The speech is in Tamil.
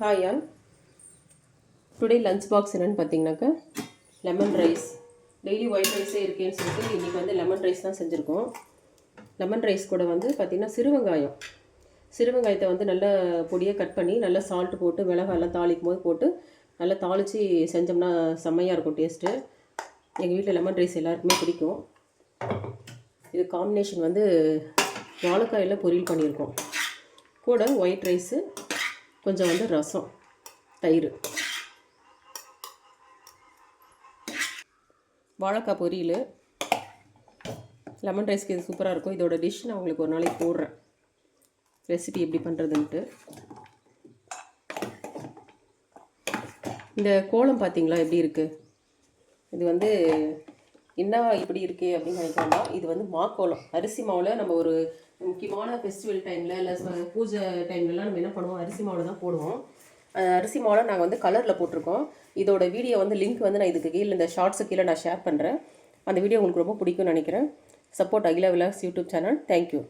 Hi all. Today lunch box என்னென்னு பார்த்தீங்கன்னாக்கா லெமன் ரைஸ். டெய்லி ஒயிட் ரைஸே இருக்கேன்னு சொல்லிட்டு இன்றைக்கி வந்து லெமன் ரைஸ் தான் செஞ்சுருக்கோம். லெமன் ரைஸ் கூட வந்து பார்த்திங்கன்னா சிறுவெங்காயத்தை வந்து நல்லா பொடியாக கட் பண்ணி நல்லா சால்ட்டு போட்டு மிளகாயெல்லாம் தாளிக்கும் போது போட்டு நல்லா தாளித்து செஞ்சோம்னா செம்மையாக இருக்கும் டேஸ்ட்டு. எங்கள் வீட்டில் லெமன் ரைஸ் எல்லாருக்குமே பிடிக்கும். இது காம்பினேஷன் வந்து வாழைக்காயில் பொரியல் பண்ணியிருக்கோம். கூட ஒயிட் ரைஸு, கொஞ்சம் வந்து ரசம், தயிர், வாழைக்காய் பொரியல். லெமன் ரைஸ்க்கு இது சூப்பராக இருக்கும். இதோட டிஷ் நான் உங்களுக்கு ஒரு நாளைக்கு போடுறேன், ரெசிபி எப்படி பண்ணுறதுன்ட்டு. இந்த கோலம் பார்த்தீங்களா எப்படி இருக்குது? இது வந்து என்ன இப்படி இருக்கே அப்படின்னு நினைக்கிறோம்னா, இது வந்து மாக்கோலம். அரிசி மாவில் நம்ம ஒரு முக்கியமான ஃபெஸ்டிவல் டைமில் இல்லை பூஜை டைம்லலாம் நம்ம என்ன பண்ணுவோம், அரிசி மாவில் தான் போடுவோம். அரிசி மாவில் நாங்கள் வந்து கலரில் போட்டிருக்கோம். இதோட வீடியோ வந்து லிங்க் வந்து நான் இதுக்கு கீழே இந்த ஷார்ட்ஸு கீழே நான் ஷேர் பண்ணுறேன். அந்த வீடியோ உங்களுக்கு ரொம்ப பிடிக்கும்னு நினைக்கிறேன். Support Akila vlogs YouTube channel. Thank you.